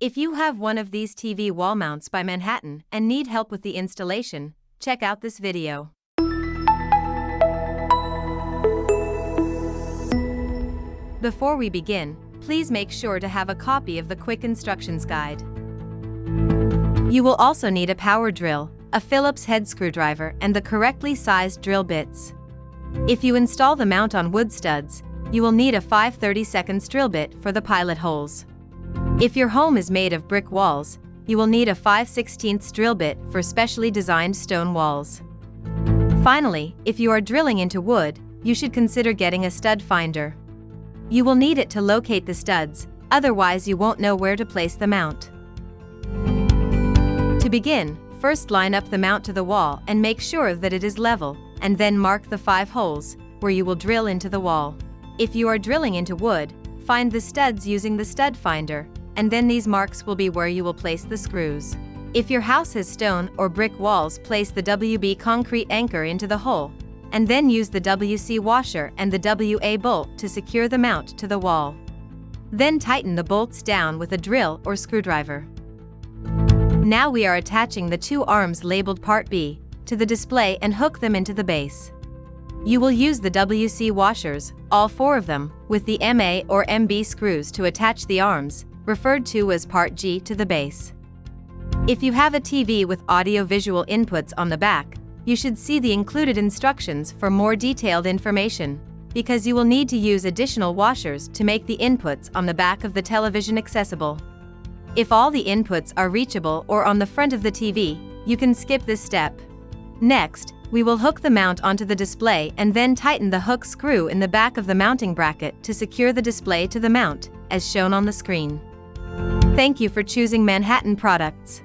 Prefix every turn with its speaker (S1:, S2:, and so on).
S1: If you have one of these TV wall mounts by Manhattan and need help with the installation, check out this video. Before we begin, please make sure to have a copy of the quick instructions guide. You will also need a power drill, a Phillips head screwdriver, and the correctly sized drill bits. If you install the mount on wood studs, you will need a 5/32 drill bit for the pilot holes. If your home is made of brick walls, you will need a 5/16 drill bit for specially designed stone walls. Finally, if you are drilling into wood, you should consider getting a stud finder. You will need it to locate the studs, otherwise you won't know where to place the mount. To begin, first line up the mount to the wall and make sure that it is level, and then mark the 5 holes, where you will drill into the wall. If you are drilling into wood, find the studs using the stud finder, and then these marks will be where you will place the screws. If your house has stone or brick walls, place the WB concrete anchor into the hole, and then use the WC washer and the WA bolt to secure the mount to the wall. Then tighten the bolts down with a drill or screwdriver. Now we are attaching the 2 arms labeled Part B to the display and hook them into the base. You will use the WC washers, all 4 of them, with the MA or MB screws to attach the arms, referred to as Part G, to the base. If you have a TV with audio-visual inputs on the back, you should see the included instructions for more detailed information, because you will need to use additional washers to make the inputs on the back of the television accessible. If all the inputs are reachable or on the front of the TV, you can skip this step. Next, we will hook the mount onto the display and then tighten the hook screw in the back of the mounting bracket to secure the display to the mount, as shown on the screen. Thank you for choosing Manhattan products.